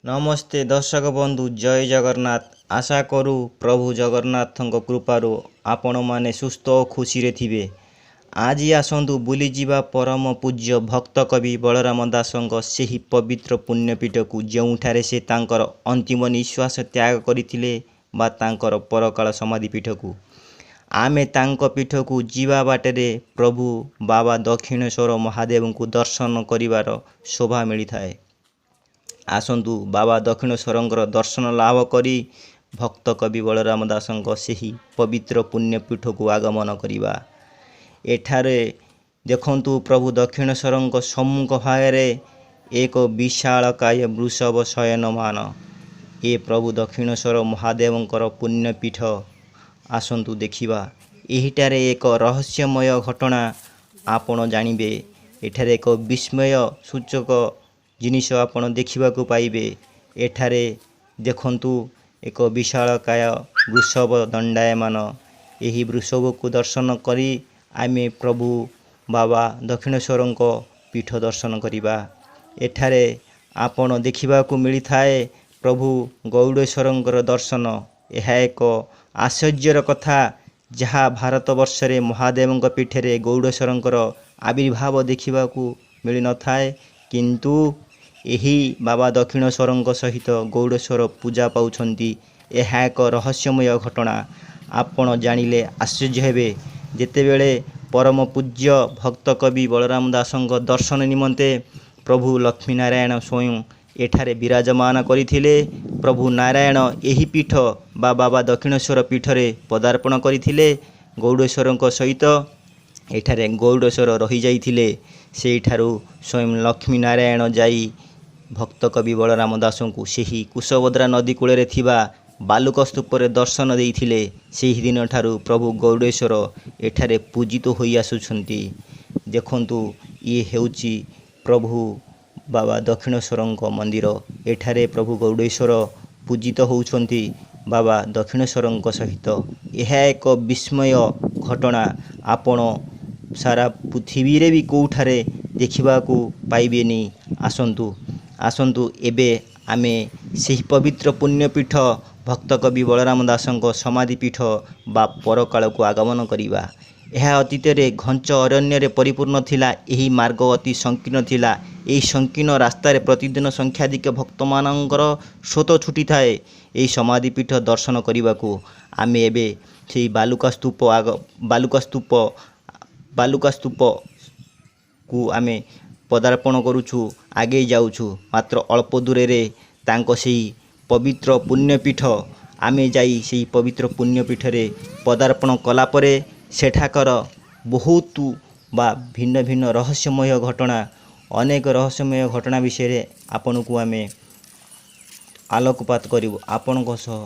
नमस्ते दर्शक बंधु जय जगन्नाथ। आशा करू प्रभु जगन्नाथଙ୍କ कृपाରୁ ଆପଣମାନେ ସୁସ୍ଥ ଓ ଖୁସିରେ ଥିବେ। ଆଜି ଆସନ୍ତୁ ବୁଲିଯିବା ପରମ ପୂଜ୍ୟ ଭକ୍ତ କବି ବଳରାମ ଦାସଙ୍କ ସେହି ପବିତ୍ର ପୁଣ୍ୟପୀଠକୁ ଯେଉଁଠାରେ ସେ ତାଙ୍କର ଅନ୍ତିମ ନିଶ୍ୱାସ ତ୍ୟାଗ କରିଥିଲେ ବା ତାଙ୍କର ପରକାଳ ସମାଧି ପୀଠକୁ। ଆମେ ତାଙ୍କ ପୀଠକୁ ଯିବା ବାଟରେ ପ୍ରଭୁ ବାବା ଦକ୍ଷିଣେଶ୍ୱର ମହାଦେବଙ୍କୁ ଦର୍ଶନ କରିବାର ଶୋଭା ମିଳିଥାଏ। ଆସନ୍ତୁ ବାବା ଦକ୍ଷିଣେଶ୍ୱରଙ୍କର ଦର୍ଶନ ଲାଭ କରି ଭକ୍ତ କବି ବଳରାମ ଦାସଙ୍କ ସେହି ପବିତ୍ର ପୁଣ୍ୟପୀଠକୁ ଆଗମନ କରିବା। ଏଠାରେ ଦେଖନ୍ତୁ ପ୍ରଭୁ ଦକ୍ଷିଣେଶ୍ୱରଙ୍କ ସମ୍ମୁଖ ଭାଗରେ ଏକ ବିଶାଳକାୟ ବୃଷଭ ଶୟନମାନ। ଏ ପ୍ରଭୁ ଦକ୍ଷିଣେଶ୍ୱର ମହାଦେବଙ୍କର ପୁଣ୍ୟପୀଠ। ଆସନ୍ତୁ ଦେଖିବା। ଏହିଠାରେ ଏକ ରହସ୍ୟମୟ ଘଟଣା ଆପଣ ଜାଣିବେ। ଏଠାରେ ଏକ ବିସ୍ମୟ ସୂଚକ ଜିନିଷ ଆପଣ ଦେଖିବାକୁ ପାଇବେ। ଏଠାରେ ଦେଖନ୍ତୁ ଏକ ବିଶାଳକାୟ ବୃଷଭ ଦଣ୍ଡାୟମାନ। ଏହି ବୃଷଭକୁ ଦର୍ଶନ କରି ଆମେ ପ୍ରଭୁ ବାବା ଦକ୍ଷିଣେଶ୍ୱରଙ୍କ ପୀଠ ଦର୍ଶନ କରିବା। ଏଠାରେ ଆପଣ ଦେଖିବାକୁ ମିଳିଥାଏ ପ୍ରଭୁ ଗୌଡ଼େଶ୍ୱରଙ୍କର ଦର୍ଶନ। ଏହା ଏକ ଆଶ୍ଚର୍ଯ୍ୟର କଥା ଯାହା ଭାରତବର୍ଷରେ ମହାଦେବଙ୍କ ପୀଠରେ ଗୌଡ଼େଶ୍ୱରଙ୍କର ଆବିର୍ଭାବ ଦେଖିବାକୁ ମିଳିନଥାଏ। କିନ୍ତୁ ଏହି ବାବା ଦକ୍ଷିଣେଶ୍ୱରଙ୍କ ସହିତ ଗୌଡ଼େଶ୍ୱର ପୂଜା ପାଉଛନ୍ତି। ଏହା ଏକ ରହସ୍ୟମୟ ଘଟଣା। ଆପଣ ଜାଣିଲେ ଆଶ୍ଚର୍ଯ୍ୟ ହେବେ। ଯେତେବେଳେ ପରମ ପୂଜ୍ୟ ଭକ୍ତ କବି ବଳରାମ ଦାସଙ୍କ ଦର୍ଶନ ନିମନ୍ତେ ପ୍ରଭୁ ଲକ୍ଷ୍ମୀନାରାୟଣ ସ୍ୱୟଂ ଏଠାରେ ବିରାଜମାନ କରିଥିଲେ। ପ୍ରଭୁ ନାରାୟଣ ଏହି ପୀଠ ବା ବାବା ଦକ୍ଷିଣେଶ୍ୱର ପୀଠରେ ପଦାର୍ପଣ କରିଥିଲେ। ଗୌଡ଼େଶ୍ୱରଙ୍କ ସହିତ ଏଠାରେ ଗୌଡ଼େଶ୍ୱର ରହିଯାଇଥିଲେ। ସେହିଠାରୁ ସ୍ୱୟଂ ଲକ୍ଷ୍ମୀ ନାରାୟଣ ଯାଇ ଭକ୍ତ କବି ବଳରାମ ଦାସଙ୍କୁ ସେହି କୁଶଭଦ୍ରା ନଦୀ କୂଳରେ ଥିବା ବାଲୁକ ସ୍ତୂପରେ ଦର୍ଶନ ଦେଇଥିଲେ। ସେହିଦିନଠାରୁ ପ୍ରଭୁ ଗୌଡ଼େଶ୍ୱର ଏଠାରେ ପୂଜିତ ହୋଇ ଆସୁଛନ୍ତି। ଦେଖନ୍ତୁ ଇଏ ହେଉଛି ପ୍ରଭୁ ବାବା ଦକ୍ଷିଣେଶ୍ୱରଙ୍କ ମନ୍ଦିର। ଏଠାରେ ପ୍ରଭୁ ଗୌଡ଼େଶ୍ୱର ପୂଜିତ ହେଉଛନ୍ତି ବାବା ଦକ୍ଷିଣେଶ୍ୱରଙ୍କ ସହିତ। ଏହା ଏକ ବିସ୍ମୟ ଘଟଣା। ଆପଣ ସାରା ପୃଥିବୀରେ ବି କେଉଁଠାରେ ଦେଖିବାକୁ ପାଇବେନି। ଆସନ୍ତୁ ଏବେ ଆମେ ସେହି ପବିତ୍ର ପୁଣ୍ୟପୀଠ ଭକ୍ତ କବି ବଳରାମ ଦାସଙ୍କ ସମାଧିପୀଠ ବା ପରକାଳକୁ ଆଗମନ କରିବା। ଏହା ଅତୀତରେ ଘଞ୍ଚ ଅରଣ୍ୟରେ ପରିପୂର୍ଣ୍ଣ ଥିଲା। ଏହି ମାର୍ଗ ଅତି ସଂକୀର୍ଣ୍ଣ ଥିଲା। ଏହି ସଂକୀର୍ଣ୍ଣ ରାସ୍ତାରେ ପ୍ରତିଦିନ ସଂଖ୍ୟାଧିକ ଭକ୍ତମାନଙ୍କର ସ୍ରୋତ ଛୁଟିଥାଏ ଏହି ସମାଧିପୀଠ ଦର୍ଶନ କରିବାକୁ। ଆମେ ଏବେ ସେହି ବାଲୁକା ସ୍ତୂପକୁ ଆମେ ପଦାର୍ପଣ କରୁଛୁ, ଆଗେଇ ଯାଉଛୁ। ମାତ୍ର ଅଳ୍ପ ଦୂରରେ ତାଙ୍କ ସେହି ପବିତ୍ର ପୁଣ୍ୟପୀଠ। ଆମେ ଯାଇ ସେହି ପବିତ୍ର ପୁଣ୍ୟପୀଠରେ ପଦାର୍ପଣ କଲା ପରେ ସେଠାକାର ବହୁତ ବା ଭିନ୍ନ ଭିନ୍ନ ରହସ୍ୟମୟ ଘଟଣା, ଅନେକ ରହସ୍ୟମୟ ଘଟଣା ବିଷୟରେ ଆପଣଙ୍କୁ ଆମେ ଆଲୋକପାତ କରିବୁ। ଆପଣଙ୍କ ସହ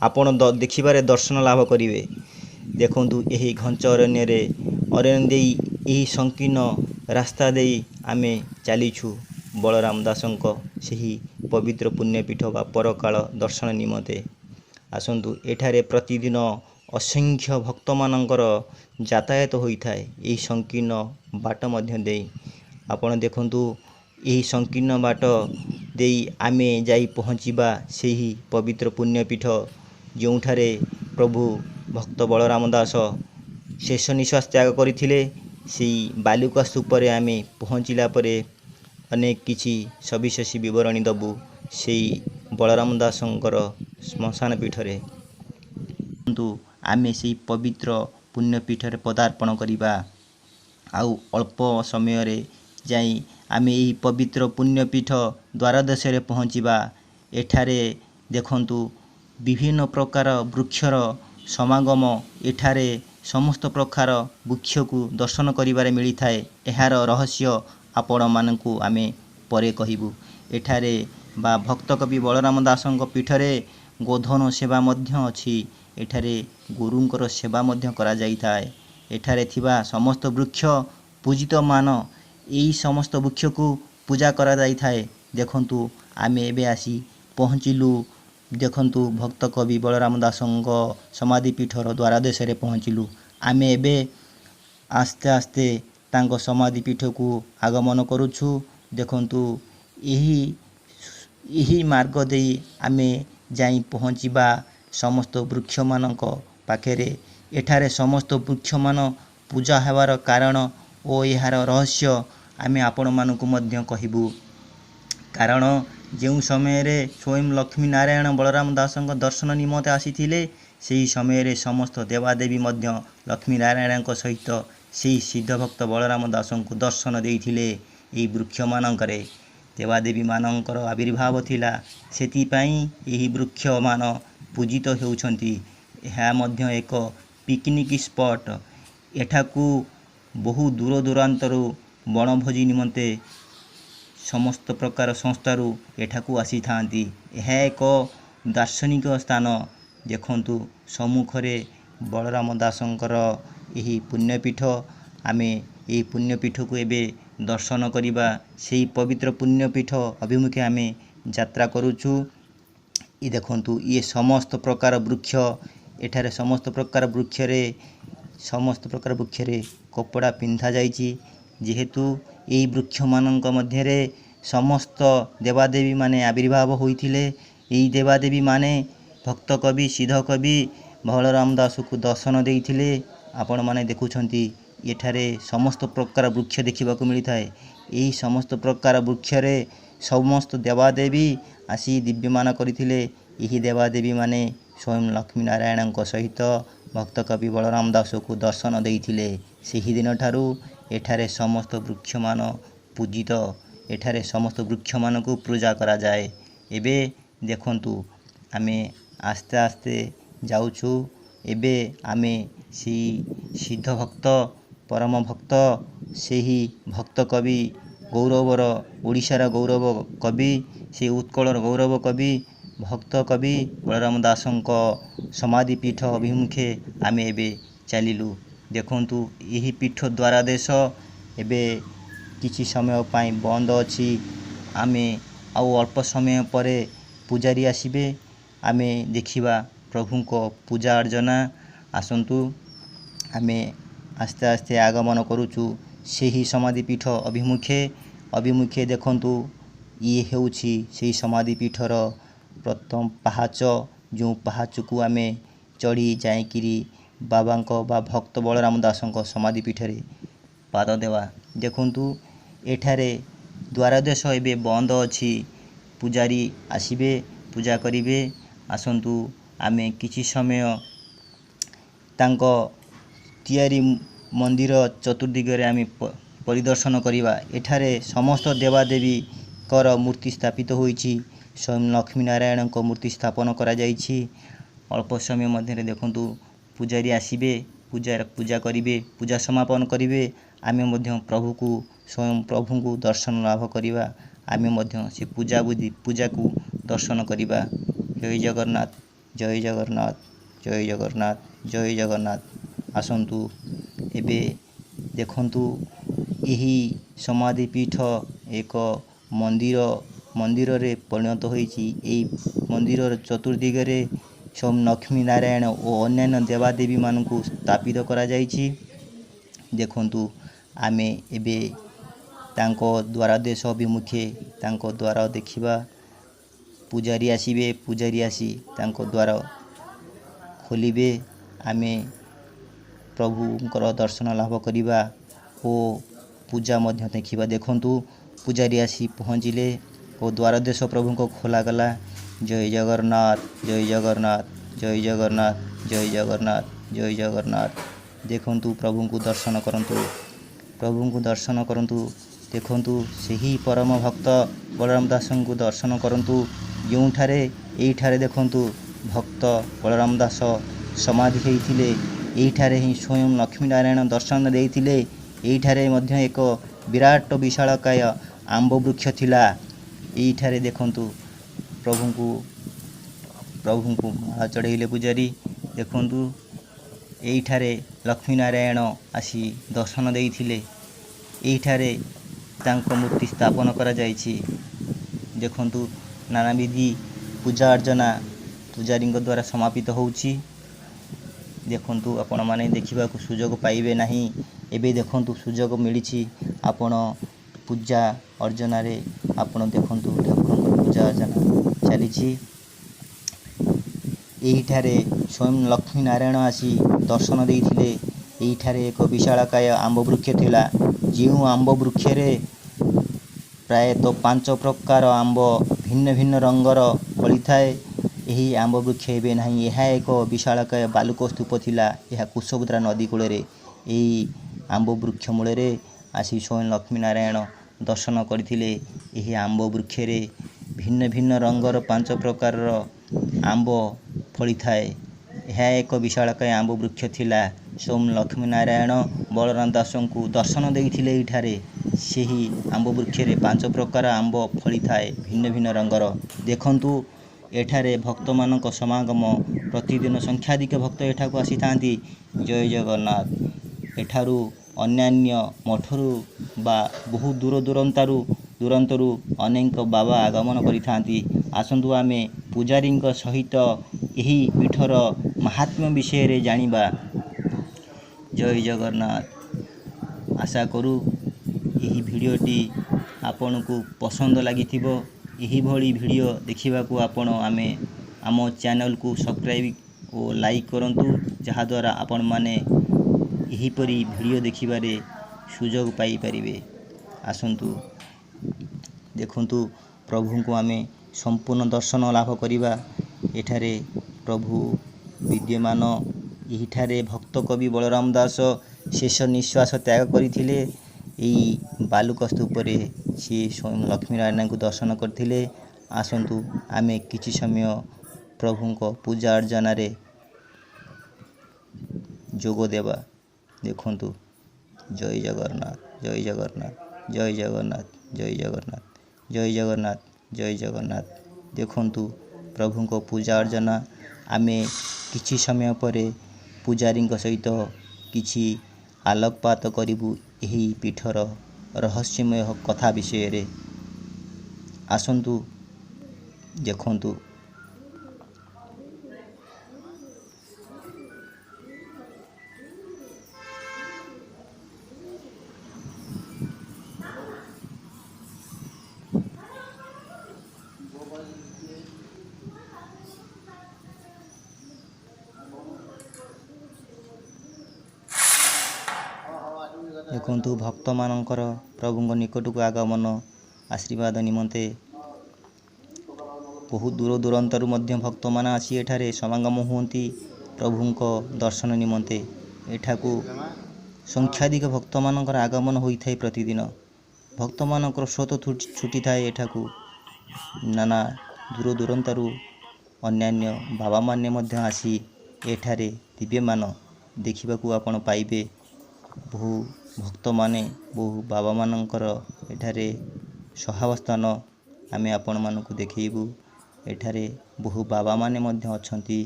ଆପଣ ଦେଖିବାରେ ଦର୍ଶନ ଲାଭ କରିବେ। ଦେଖନ୍ତୁ ଏହି ଘଞ୍ଚ ଅରଣ୍ୟ ଦେଇ ଏହି ସଂକୀର୍ଣ୍ଣ ରାସ୍ତା ଦେଇ ଆମେ ଚାଲିଛୁ ବଳରାମ ଦାସଙ୍କ ସେହି ପବିତ୍ର ପୁଣ୍ୟପୀଠ ବା ପରକାଳ ଦର୍ଶନ ନିମନ୍ତେ। ଆସନ୍ତୁ ଏଠାରେ ପ୍ରତିଦିନ ଅସଂଖ୍ୟ ଭକ୍ତମାନଙ୍କର ଯାତାୟାତ ହୋଇଥାଏ ଏହି ସଂକୀର୍ଣ୍ଣ ବାଟ ମଧ୍ୟ ଦେଇ। ଆପଣ ଦେଖନ୍ତୁ ଏହି ସଂକୀର୍ଣ୍ଣ ବାଟ ଦେଇ ଆମେ ଯାଇ ପହଞ୍ଚିବା ସେହି ପବିତ୍ର ପୁଣ୍ୟପୀଠ ଯେଉଁଠାରେ ପ୍ରଭୁ ଭକ୍ତ ବଳରାମ ଦାସ ଶେଷ ନିଶ୍ୱାସ ତ୍ୟାଗ କରିଥିଲେ। ସେହି ବାଲୁକା ସ୍ତୂପରେ ଆମେ ପହଞ୍ଚିଲା ପରେ ଅନେକ କିଛି ସବିଶେଷ ବିବରଣୀ ଦେବୁ ସେହି ବଳରାମ ଦାସଙ୍କର ଶ୍ମଶାନ ପୀଠରେ। କିନ୍ତୁ ଆମେ ସେହି ପବିତ୍ର ପୁଣ୍ୟପୀଠରେ ପଦାର୍ପଣ କରିବା। ଆଉ ଅଳ୍ପ ସମୟରେ ଯାଇ ଆମେ ଏହି ପବିତ୍ର ପୁଣ୍ୟପୀଠ ଦ୍ୱାରଦେଶରେ ପହଞ୍ଚିବା। ଏଠାରେ ଦେଖନ୍ତୁ ବିଭିନ୍ନ ପ୍ରକାର ବୃକ୍ଷର ସମାଗମ। ଏଠାରେ ସମସ୍ତ ପ୍ରକାର ବୃକ୍ଷକୁ ଦର୍ଶନ କରିବାରେ ମିଳିଥାଏ। ଏହାର ରହସ୍ୟ ଆପଣମାନଙ୍କୁ ଆମେ ପରେ କହିବୁ। ଏଠାରେ ବା ଭକ୍ତ କବି ବଳରାମ ଦାସଙ୍କ ପୀଠରେ ଗୋଧନ ସେବା ମଧ୍ୟ ଅଛି। ଏଠାରେ ଗୁରୁଙ୍କର ସେବା ମଧ୍ୟ କରାଯାଇଥାଏ। ଏଠାରେ ଥିବା ସମସ୍ତ ବୃକ୍ଷ ପୂଜିତମାନ। ଏହି ସମସ୍ତ ବୃକ୍ଷକୁ ପୂଜା କରାଯାଇଥାଏ। ଦେଖନ୍ତୁ ଆମେ ଏବେ ଆସି ପହଞ୍ଚିଲୁ। ଦେଖନ୍ତୁ ଭକ୍ତ କବି ବଳରାମ ଦାସଙ୍କ ସମାଧିପୀଠର ଦ୍ୱାରଦେଶରେ ପହଞ୍ଚିଲୁ। ଆମେ ଏବେ ଆସ୍ତେ ଆସ୍ତେ ତାଙ୍କ ସମାଧିପୀଠକୁ ଆଗମନ କରୁଛୁ। ଦେଖନ୍ତୁ ଏହି ମାର୍ଗ ଦେଇ ଆମେ ଯାଇ ପହଞ୍ଚିବା ସମସ୍ତ ବୃକ୍ଷମାନଙ୍କ ପାଖରେ। ଏଠାରେ ସମସ୍ତ ବୃକ୍ଷମାନ ପୂଜା ହେବାର କାରଣ ଓ ଏହାର ରହସ୍ୟ ଆମେ ଆପଣମାନଙ୍କୁ ମଧ୍ୟ କହିବୁ। କାରଣ ଯେଉଁ ସମୟରେ ସ୍ୱୟଂ ଲକ୍ଷ୍ମୀ ନାରାୟଣ ବଳରାମ ଦାସଙ୍କ ଦର୍ଶନ ନିମନ୍ତେ ଆସିଥିଲେ, ସେହି ସମୟରେ ସମସ୍ତ ଦେବାଦେବୀ ମଧ୍ୟ ଲକ୍ଷ୍ମୀ ନାରାୟଣଙ୍କ ସହିତ ସେହି ସିଦ୍ଧଭକ୍ତ ବଳରାମ ଦାସଙ୍କୁ ଦର୍ଶନ ଦେଇଥିଲେ। ଏହି ବୃକ୍ଷମାନଙ୍କରେ ଦେବାଦେବୀମାନଙ୍କର ଆବିର୍ଭାବ ଥିଲା, ସେଥିପାଇଁ ଏହି ବୃକ୍ଷମାନ ପୂଜିତ ହେଉଛନ୍ତି। ଏହା ମଧ୍ୟ ଏକ ପିକନିକ୍ ସ୍ପଟ୍। ଏଠାକୁ ବହୁ ଦୂର ଦୂରାନ୍ତରୁ ବଣଭୋଜି ନିମନ୍ତେ ସମସ୍ତ ପ୍ରକାର ସଂସ୍ଥାରୁ ଏଠାକୁ ଆସିଥାନ୍ତି। ଏହା ଏକ ଦାର୍ଶନିକ ସ୍ଥାନ। ଦେଖନ୍ତୁ ସମ୍ମୁଖରେ ବଳରାମ ଦାସଙ୍କର ଏହି ପୁଣ୍ୟପୀଠ। ଆମେ ଏହି ପୁଣ୍ୟପୀଠକୁ ଏବେ ଦର୍ଶନ କରିବା। ସେହି ପବିତ୍ର ପୁଣ୍ୟପୀଠ ଅଭିମୁଖେ ଆମେ ଯାତ୍ରା କରୁଛୁ। ଦେଖନ୍ତୁ ଇଏ ସମସ୍ତ ପ୍ରକାର ବୃକ୍ଷ। ଏଠାରେ ସମସ୍ତ ପ୍ରକାର ବୃକ୍ଷରେ କପଡ଼ା ପିନ୍ଧା ଯାଇଛି। ଯେହେତୁ ଏହି ବୃକ୍ଷମାନଙ୍କ ମଧ୍ୟରେ ସମସ୍ତ ଦେବାଦେବୀମାନେ ଆବିର୍ଭାବ ହୋଇଥିଲେ। ଏହି ଦେବାଦେବୀମାନେ ଭକ୍ତ କବି ସିଦ୍ଧ କବି ବଳରାମ ଦାସକୁ ଦର୍ଶନ ଦେଇଥିଲେ। ଆପଣମାନେ ଦେଖୁଛନ୍ତି ଏଠାରେ ସମସ୍ତ ପ୍ରକାର ବୃକ୍ଷ ଦେଖିବାକୁ ମିଳିଥାଏ। ଏହି ସମସ୍ତ ପ୍ରକାର ବୃକ୍ଷରେ ସମସ୍ତ ଦେବାଦେବୀ ଆସି ଦିବ୍ୟମାନ କରିଥିଲେ। ଏହି ଦେବାଦେବୀମାନେ ସ୍ୱୟଂ ଲକ୍ଷ୍ମୀ ନାରାୟଣଙ୍କ ସହିତ ଭକ୍ତ କବି ବଳରାମ ଦାସକୁ ଦର୍ଶନ ଦେଇଥିଲେ। ସେହିଦିନଠାରୁ ଏଠାରେ ସମସ୍ତ ବୃକ୍ଷମାନ ପୂଜିତ। ଏଠାରେ ସମସ୍ତ ବୃକ୍ଷମାନଙ୍କୁ ପୂଜା କରାଯାଏ। ଏବେ ଦେଖନ୍ତୁ ଆମେ ଆସ୍ତେ ଆସ୍ତେ ଯାଉଛୁ। ଏବେ ଆମେ ସେହି ସିଦ୍ଧ ଭକ୍ତ ପରମ ଭକ୍ତ ସେହି ଭକ୍ତ କବି ଗୌରବର ଓଡ଼ିଶାର ଗୌରବ କବି ସେହି ଉତ୍କଳର ଗୌରବ କବି ଭକ୍ତ କବି ବଳରାମ ଦାସଙ୍କ ସମାଧିପୀଠ ଅଭିମୁଖେ ଆମେ ଏବେ ଚାଲିଲୁ। ଦେଖନ୍ତୁ ଏହି ପୀଠ ଦ୍ୱାରଦେଶ ଏବେ କିଛି ସମୟ ପାଇଁ ବନ୍ଦ ଅଛି। ଆମେ ଆଉ ଅଳ୍ପ ସମୟ ପରେ ପୂଜାରୀ ଆସିବେ। ଆମେ ଦେଖିବା ପ୍ରଭୁଙ୍କ ପୂଜା ଅର୍ଚ୍ଚନା। ଆସନ୍ତୁ ଆମେ ଆସ୍ତେ ଆସ୍ତେ ଆଗମନ କରୁଛୁ ସେହି ସମାଧିପୀଠ ଅଭିମୁଖେ। ଦେଖନ୍ତୁ ଇଏ ହେଉଛି ସେହି ସମାଧିପୀଠର ପ୍ରଥମ ପାହାଚ। ଯେଉଁ ପାହାଚକୁ ଆମେ ଚଢ଼ି ଯାଇକିରି ବାବାଙ୍କ ବା ଭକ୍ତ ବଳରାମ ଦାସଙ୍କ ସମାଧିପୀଠରେ ପାଦ ଦେବା। ଦେଖନ୍ତୁ ଏଠାରେ ଦ୍ୱାରଦେଶ ଏବେ ବନ୍ଦ ଅଛି। ପୂଜାରୀ ଆସିବେ, ପୂଜା କରିବେ। ଆସନ୍ତୁ ଆମେ କିଛି ସମୟ ତାଙ୍କ ତିଆରି ମନ୍ଦିର ଚତୁର୍ଦିଗରେ ଆମେ ପରିଦର୍ଶନ କରିବା। ଏଠାରେ ସମସ୍ତ ଦେବାଦେବୀଙ୍କର ମୂର୍ତ୍ତି ସ୍ଥାପିତ ହୋଇଛି। ସ୍ୱୟଂ ଲକ୍ଷ୍ମୀ ନାରାୟଣଙ୍କ ମୂର୍ତ୍ତି ସ୍ଥାପନ କରାଯାଇଛି। ଅଳ୍ପ ସମୟ ମଧ୍ୟରେ ଦେଖନ୍ତୁ ପୂଜାରୀ ଆସିବେ, ପୂଜା କରିବେ, ପୂଜା ସମାପନ କରିବେ। ଆମେ ମଧ୍ୟ ସ୍ୱୟଂ ପ୍ରଭୁଙ୍କୁ ଦର୍ଶନ ଲାଭ କରିବା। ଆମେ ମଧ୍ୟ ସେ ପୂଜାକୁ ଦର୍ଶନ କରିବା। ଜୟ ଜଗନ୍ନାଥ, ଜୟ ଜଗନ୍ନାଥ, ଜୟ ଜଗନ୍ନାଥ, ଜୟ ଜଗନ୍ନାଥ। ଆସନ୍ତୁ ଏବେ ଦେଖନ୍ତୁ ଏହି ସମାଧିପୀଠ ଏକ ମନ୍ଦିରରେ ପରିଣତ ହୋଇଛି। ଏହି ମନ୍ଦିରର ଚତୁର୍ଦିଗରେ ସ୍ୱୟଂ ଲକ୍ଷ୍ମୀ ନାରାୟଣ ଓ ଅନ୍ୟାନ୍ୟ ଦେବାଦେବୀମାନଙ୍କୁ ସ୍ଥାପିତ କରାଯାଇଛି। ଦେଖନ୍ତୁ ଆମେ ଏବେ ତାଙ୍କ ଦ୍ୱାରଦେଶ ଅଭିମୁଖେ ତାଙ୍କ ଦ୍ୱାର ଦେଖିବା। ପୂଜାରୀ ଆସିବେ, ପୂଜାରୀ ଆସି ତାଙ୍କ ଦ୍ୱାର ଖୋଲିବେ। ଆମେ ପ୍ରଭୁଙ୍କର ଦର୍ଶନ ଲାଭ କରିବା ଓ ପୂଜା ମଧ୍ୟ ଦେଖିବା। ଦେଖନ୍ତୁ ପୂଜାରୀ ଆସି ପହଞ୍ଚିଲେ ଓ ଦ୍ୱାରଦେଶ ପ୍ରଭୁଙ୍କ ଖୋଲାଗଲା। ଜୟ ଜଗନ୍ନାଥ, ଜୟ ଜଗନ୍ନାଥ, ଜୟ ଜଗନ୍ନାଥ, ଜୟ ଜଗନ୍ନାଥ, ଜୟ ଜଗନ୍ନାଥ। ଦେଖନ୍ତୁ ପ୍ରଭୁଙ୍କୁ ଦର୍ଶନ କରନ୍ତୁ, ପ୍ରଭୁଙ୍କୁ ଦର୍ଶନ କରନ୍ତୁ। ଦେଖନ୍ତୁ ସେହି ପରମ ଭକ୍ତ ବଳରାମ ଦାସଙ୍କୁ ଦର୍ଶନ କରନ୍ତୁ। ଏଇଠାରେ ଦେଖନ୍ତୁ ଭକ୍ତ ବଳରାମ ଦାସ ସମାଧି ହୋଇଥିଲେ। ଏଇଠାରେ ହିଁ ସ୍ୱୟଂ ଲକ୍ଷ୍ମୀ ନାରାୟଣ ଦର୍ଶନ ଦେଇଥିଲେ। ଏଇଠାରେ ମଧ୍ୟ ଏକ ବିରାଟ ବିଶାଳକାୟ ଆମ୍ବ ବୃକ୍ଷ ଥିଲା। ଏଇଠାରେ ଦେଖନ୍ତୁ ପ୍ରଭୁଙ୍କୁ ମାଳ ଚଢ଼େଇଲେ ପୂଜାରୀ। ଦେଖନ୍ତୁ ଏଇଠାରେ ଲକ୍ଷ୍ମୀ ନାରାୟଣ ଆସି ଦର୍ଶନ ଦେଇଥିଲେ। ଏଇଠାରେ ତାଙ୍କ ମୂର୍ତ୍ତି ସ୍ଥାପନ କରାଯାଇଛି। ଦେଖନ୍ତୁ ନାନାବିଧ ପୂଜା ଅର୍ଚ୍ଚନା ପୂଜାରୀଙ୍କ ଦ୍ୱାରା ସମାପିତ ହେଉଛି। ଦେଖନ୍ତୁ ଆପଣମାନେ ଦେଖିବାକୁ ସୁଯୋଗ ପାଇବେ ନାହିଁ। ଏବେ ଦେଖନ୍ତୁ ସୁଯୋଗ ମିଳିଛି। ଆପଣ ପୂଜା ଅର୍ଚ୍ଚନାରେ ଆପଣ ଦେଖନ୍ତୁ ଠାକୁରଙ୍କର ପୂଜା ଅର୍ଚ୍ଚନା ଚାଲିଛି। ଏହିଠାରେ ସ୍ୱୟଂ ଲକ୍ଷ୍ମୀ ନାରାୟଣ ଆସି ଦର୍ଶନ ଦେଇଥିଲେ। ଏହିଠାରେ ଏକ ବିଶାଳକାୟ ଆମ୍ବ ବୃକ୍ଷ ଥିଲା, ଯେଉଁ ଆମ୍ବ ବୃକ୍ଷରେ ପ୍ରାୟତଃ 5 ପ୍ରକାର ଆମ୍ବ ଭିନ୍ନ ଭିନ୍ନ ରଙ୍ଗର ଫଳିଥାଏ। ଏହି ଆମ୍ବ ବୃକ୍ଷ ଏବେ ନାହିଁ। ଏହା ଏକ ବିଶାଳକାୟ ବାଲୁକ ସ୍ତୂପ ଥିଲା। ଏହା କୁଶଭଦ୍ରା ନଦୀ କୂଳରେ। ଏହି ଆମ୍ବ ବୃକ୍ଷ ମୂଳରେ ଆସି ସ୍ୱୟଂ ଲକ୍ଷ୍ମୀ ନାରାୟଣ ଦର୍ଶନ କରିଥିଲେ। ଏହି ଆମ୍ବ ବୃକ୍ଷରେ ଭିନ୍ନ ଭିନ୍ନ ରଙ୍ଗର 5 ପ୍ରକାରର ଆମ୍ବ ଫଳିଥାଏ। ଏହା ଏକ ବିଶାଳକାୟ ଆମ୍ବ ବୃକ୍ଷ ଥିଲା। ସ୍ୱୟଂ ଲକ୍ଷ୍ମୀ ନାରାୟଣ ବଳରାମ ଦାସଙ୍କୁ ଦର୍ଶନ ଦେଇଥିଲେ। ଏହିଠାରେ ସେହି ଆମ୍ବ ବୃକ୍ଷରେ 5 ପ୍ରକାର ଆମ୍ବ ଫଳିଥାଏ ଭିନ୍ନ ଭିନ୍ନ ରଙ୍ଗର। ଦେଖନ୍ତୁ ଏଠାରେ ଭକ୍ତମାନଙ୍କ ସମାଗମ, ପ୍ରତିଦିନ ସଂଖ୍ୟାଧିକ ଭକ୍ତ ଏଠାକୁ ଆସିଥାନ୍ତି। ଜୟ ଜଗନ୍ନାଥ। ଏଠାରୁ ଅନ୍ୟାନ୍ୟ ମଠରୁ ବା ବହୁ ଦୂରାନ୍ତରୁ ଅନେକ ବାବା ଆଗମନ କରିଥାନ୍ତି। ଆସନ୍ତୁ ଆମେ ପୂଜାରୀଙ୍କ ସହିତ ଏହି ପୀଠର ମାହାତ୍ମ୍ୟ ବିଷୟରେ ଜାଣିବା। ଜୟ ଜଗନ୍ନାଥ। ଆଶା କରୁ ଏହି ଭିଡ଼ିଓଟି ଆପଣଙ୍କୁ ପସନ୍ଦ ଲାଗିଥିବ। ଏହିଭଳି ଭିଡ଼ିଓ ଦେଖିବାକୁ ଆପଣ ଆମ ଚ୍ୟାନେଲକୁ ସବସ୍କ୍ରାଇବ୍ ଓ ଲାଇକ୍ କରନ୍ତୁ, ଯାହାଦ୍ୱାରା ଆପଣମାନେ ଏହିପରି ଭିଡ଼ିଓ ଦେଖିବାରେ ସୁଯୋଗ ପାଇପାରିବେ। ଆସନ୍ତୁ ଦେଖନ୍ତୁ ପ୍ରଭୁଙ୍କୁ ଆମେ ସମ୍ପୂର୍ଣ୍ଣ ଦର୍ଶନ ଲାଭ କରିବା। ଏଠାରେ ପ୍ରଭୁ ବିଦ୍ୟମାନ। ଏହିଠାରେ ଭକ୍ତ କବି ବଳରାମ ଦାସ ଶେଷ ନିଶ୍ୱାସ ତ୍ୟାଗ କରିଥିଲେ। ଏହି ବାଲୁକ ସ୍ତୂପରେ ସିଏ ସ୍ୱୟଂ ଲକ୍ଷ୍ମୀନାରାୟଣଙ୍କୁ ଦର୍ଶନ କରିଥିଲେ। ଆସନ୍ତୁ ଆମେ କିଛି ସମୟ ପ୍ରଭୁଙ୍କ ପୂଜା ଅର୍ଚ୍ଚନାରେ ଯୋଗ ଦେବା। ଦେଖନ୍ତୁ ଜୟ ଜଗନ୍ନାଥ, ଜୟ ଜଗନ୍ନାଥ, ଜୟ ଜଗନ୍ନାଥ, ଜୟ ଜଗନ୍ନାଥ, ଜୟ ଜଗନ୍ନାଥ, ଜୟ ଜଗନ୍ନାଥ। ଦେଖନ୍ତୁ ପ୍ରଭୁଙ୍କ ପୂଜା ଅର୍ଚ୍ଚନା। ଆମେ କିଛି ସମୟ ପରେ ପୂଜାରୀଙ୍କ ସହିତ କିଛି ଆଲୋକପାତ କରିବୁ ଏହି ପୀଠର ରହସ୍ୟମୟ କଥା ବିଷୟରେ। ଆସନ୍ତୁ ଦେଖନ୍ତୁ। ଦେଖନ୍ତୁ ଭକ୍ତମାନଙ୍କର ପ୍ରଭୁଙ୍କ ନିକଟକୁ ଆଗମନ, ଆଶୀର୍ବାଦ ନିମନ୍ତେ ବହୁ ଦୂରାନ୍ତରୁ ମଧ୍ୟ ଭକ୍ତମାନେ ଆସି ଏଠାରେ ସମାଗମ ହୁଅନ୍ତି ପ୍ରଭୁଙ୍କ ଦର୍ଶନ ନିମନ୍ତେ। ଏଠାକୁ ସଂଖ୍ୟାଧିକ ଭକ୍ତମାନଙ୍କର ଆଗମନ ହୋଇଥାଏ। ପ୍ରତିଦିନ ଭକ୍ତମାନଙ୍କର ସ୍ରୋତ ଛୁଟିଥାଏ ଏଠାକୁ। ନାନା ଦୂରାନ୍ତରୁ ଅନ୍ୟାନ୍ୟ ବାବାମାନେ ମଧ୍ୟ ଆସି ଏଠାରେ ଦିବ୍ୟମାନ ଦେଖିବାକୁ ଆପଣ ପାଇବେ। ବହୁ ଭକ୍ତମାନେ, ବହୁ ବାବାମାନଙ୍କର ଏଠାରେ ସହାବସ୍ଥାନ ଆମେ ଆପଣମାନଙ୍କୁ ଦେଖେଇବୁ। ଏଠାରେ ବହୁ ବାବାମାନେ ମଧ୍ୟ ଅଛନ୍ତି।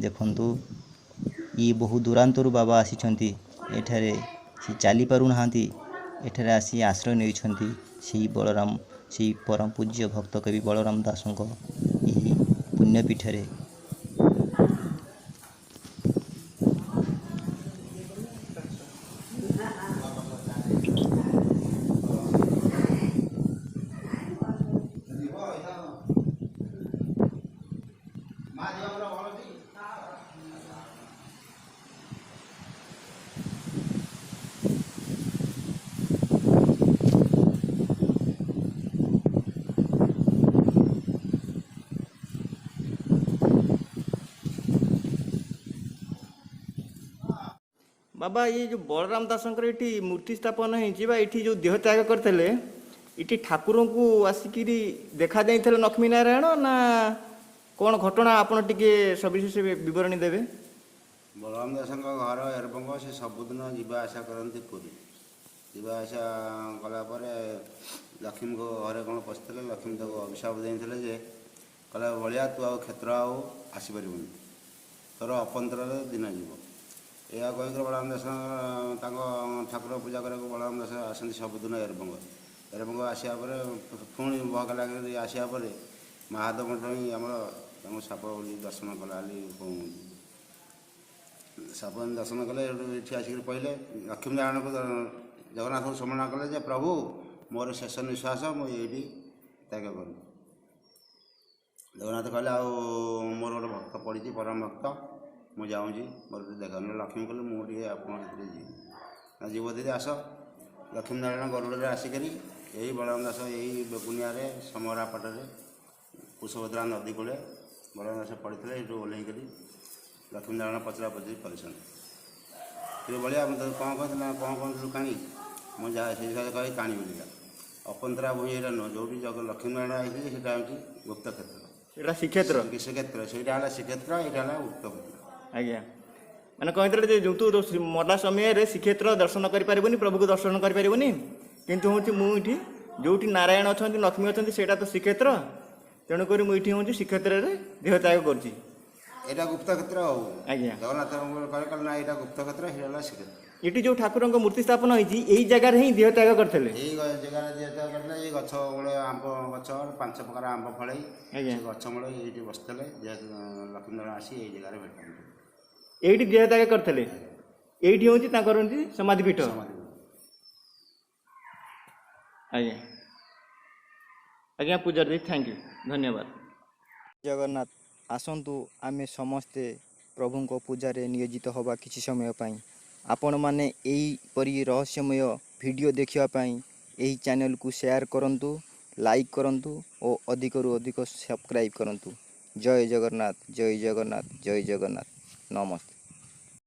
ଦେଖନ୍ତୁ ଇଏ ବହୁ ଦୂରାନ୍ତରୁ ବାବା ଆସିଛନ୍ତି। ଏଠାରେ ସେ ଚାଲିପାରୁନାହାନ୍ତି, ଏଠାରେ ଆସି ଆଶ୍ରୟ ନେଇଛନ୍ତି ସେହି ପରମ ପୂଜ୍ୟ ଭକ୍ତ କବି ବଳରାମ ଦାସଙ୍କ ଏହି ପୁଣ୍ୟପୀଠରେ। ବାବା ये जो बलराम दासଙ୍କର ଏଠି ମୂର୍ତ୍ତି ସ୍ଥାପନ ହେଇଛି ବା ଏଠି ଯେଉଁ ଦେହ ତ୍ୟାଗ କରିଥିଲେ, ଏଠି ଠାକୁରଙ୍କୁ ଆସିକିରି ଦେଖାଯାଇଥିଲେ ଲକ୍ଷ୍ମୀ ନାରାୟଣ ନା କ'ଣ ଘଟଣା? ଆପଣ ଟିକେ ସବିଶେଷ ବିବରଣୀ ଦେବେ। ବଳରାମ ଦାସଙ୍କ ଘର ଏରବଙ୍ଗ। ସେ ସବୁଦିନ ଯିବା ଆସିବା କରନ୍ତି ପୁରୀ। ଯିବା ଆସିବା କଲା ପରେ ଲକ୍ଷ୍ମୀଙ୍କ ଘରେ କ'ଣ ପଶିଥିଲେ। ଲକ୍ଷ୍ମୀ ତାକୁ ଅଭିଶାପ ଦେଇଥିଲେ ଯେ କହିଲା ଭଳିଆ ତୁ ଆଉ କ୍ଷେତ୍ର ଆଉ ଆସିପାରିବୁନି, ତୋର ଅପନ୍ତରରେ ଦିନ ଯିବ। ଏହା କହିକି ବଳରାମ ଦାସ ତାଙ୍କ ଠାକୁର ପୂଜା କରିବାକୁ ବଳରାମ ଦାସ ଆସନ୍ତି ସବୁଦିନ ଏରବଙ୍ଗ ଆସିବା ପରେ ପୁଣି ଭୋଗ ଲାଗି ଆସିବା ପରେ ମହାଦେବ ହିଁ ଆମର ତାଙ୍କୁ ସାପ ବୋଲି ଦର୍ଶନ କଲା ବୋଲି କହୁଛନ୍ତି। ସାପ ଦର୍ଶନ କଲେ, ଏଠି ଆସିକି କହିଲେ ଲକ୍ଷ୍ମୀନାରାୟଣଙ୍କୁ, ଜଗନ୍ନାଥଙ୍କୁ ସ୍ମରଣ କଲେ ଯେ ପ୍ରଭୁ ମୋର ଶେଷ ନିଶ୍ୱାସ ମୁଁ ଏଇଠି ତ୍ୟାଗ କଲି। ଜଗନ୍ନାଥ କହିଲେ ଆଉ ମୋର ଗୋଟେ ଭକ୍ତ ପଡ଼ିଛି ପରମ ଭକ୍ତ, ମୁଁ ଯାଉଛି ମୋର ଟିକେ ଦେଖା। ଲକ୍ଷ୍ମୀ କହିଲେ ମୁଁ ଟିକେ ଆପଣଙ୍କ ସାଥିରେ ଯିବି। ନା ଯିବ ଦିଦି ଆସ। ଲକ୍ଷ୍ମୀ ନାରାୟଣ ଗରୁଡ଼ରେ ଆସିକରି ଏଇ ବଳରାମ ଦାସ ଏଇ ବେଗୁନିଆରେ ସମରା ପଟରେ କୁଶଭଦ୍ରା ନଦୀ କୂଳେ ବଳରାମ ଦାସ ପଡ଼ିଥିଲେ। ଏଇଠୁ ଓହ୍ଲେଇକରି ଲକ୍ଷ୍ମୀ ନାରାୟଣ ପଚରା ପଚରି କରିଛନ୍ତି। ଟିକେ ବଳିଆ ମୁଁ ତାକୁ କ'ଣ କହିଥିଲି ନା କ'ଣ କହୁଥିଲୁ କାଣି, ମୁଁ ଯାହା ସେଇ ହିସାବରେ କହି କାଣି ବୋଲିଲା। ଅପନ୍ତରା ଭୂଇଁ ଏଇଟା ନୁହଁ, ଯେଉଁଠି ଲକ୍ଷ୍ମୀ ନାରାୟଣ ହେଇଥିଲେ ସେଇଟା ହେଉଛି ଗୁପ୍ତ କ୍ଷେତ୍ର। ଏଇଟା ଶ୍ରୀକ୍ଷେତ୍ର। ଶ୍ରୀକ୍ଷେତ୍ର ସେଇଟା ହେଲା ଶ୍ରୀକ୍ଷେତ୍ର, ଏଇଟା ହେଲା ଗୁପ୍ତ କ୍ଷେତ୍ର। ଆଜ୍ଞା, ମାନେ କହିଥିଲେ ଯେ ଯେଉଁ ତୁ ମଲା ସମୟରେ ଶ୍ରୀକ୍ଷେତ୍ର ଦର୍ଶନ କରିପାରିବୁନି, ପ୍ରଭୁକୁ ଦର୍ଶନ କରିପାରିବୁନି, କିନ୍ତୁ ହେଉଛି ମୁଁ ଏଇଠି ଯେଉଁଠି ନାରାୟଣ ଅଛନ୍ତି ଲକ୍ଷ୍ମୀ ଅଛନ୍ତି ସେଇଟା ତ ଶ୍ରୀକ୍ଷେତ୍ର, ତେଣୁକରି ମୁଁ ଏଇଠି ହେଉଛି ଶ୍ରୀକ୍ଷେତ୍ରରେ ଦେହ ତ୍ୟାଗ କରୁଛି। ଏଇଟା ଗୁପ୍ତ କ୍ଷେତ୍ର ଆଉ। ଆଜ୍ଞା, ଜଗନ୍ନାଥ କହିଲେ ନା ଏଇଟା ଗୁପ୍ତ କ୍ଷେତ୍ର, ସେଇଟା ହେଲା ଶ୍ରୀକ୍ଷେତ୍ର। ଏଠି ଯେଉଁ ଠାକୁରଙ୍କ ମୂର୍ତ୍ତି ସ୍ଥାପନ ହେଇଛି ଏଇ ଜାଗାରେ ହିଁ ଦେହ ତ୍ୟାଗ କରିଥିଲେ। ଏଇ ଜାଗାରେ ଦେହ ତ୍ୟାଗ କରିଥିଲେ। ଏଇ ଗଛ ମୂଳେ ଆମ୍ବ ଗଛ 5 ପ୍ରକାର ଆମ୍ବ ଫଳେଇ ଆଜ୍ଞା, ସେ ଗଛ ମୂଳେ ଏଇଠି ବସିଥିଲେ। ଯେହେତୁ ଲକ୍ଷ୍ମୀନାରାୟଣ ଆସି ଏଇ ଜାଗାରେ ଭେଟନ୍ତି, ଏଇଠି ଦେହ ତ୍ୟାଗ କରିଥିଲେ। ଏଇଠି ହେଉଛି ତାଙ୍କର ହେଉଛି ସମାଧି ପୀଠ। ଆଜ୍ଞା ଆଜ୍ଞା, ପୂଜାରୀ ଥ୍ୟାଙ୍କ ୟୁ, ଧନ୍ୟବାଦ। ଜଗନ୍ନାଥ, ଆସନ୍ତୁ ଆମେ ସମସ୍ତେ ପ୍ରଭୁଙ୍କ ପୂଜାରେ ନିୟୋଜିତ ହେବା କିଛି ସମୟ ପାଇଁ। ଆପଣମାନେ ଏହିପରି ରହସ୍ୟମୟ ଭିଡ଼ିଓ ଦେଖିବା ପାଇଁ ଏହି ଚ୍ୟାନେଲକୁ ସେୟାର କରନ୍ତୁ, ଲାଇକ୍ କରନ୍ତୁ ଓ ଅଧିକରୁ ଅଧିକ ସବସ୍କ୍ରାଇବ୍ କରନ୍ତୁ। ଜୟ ଜଗନ୍ନାଥ, ଜୟ ଜଗନ୍ନାଥ, ଜୟ ଜଗନ୍ନାଥ। ନମସ୍ତେ।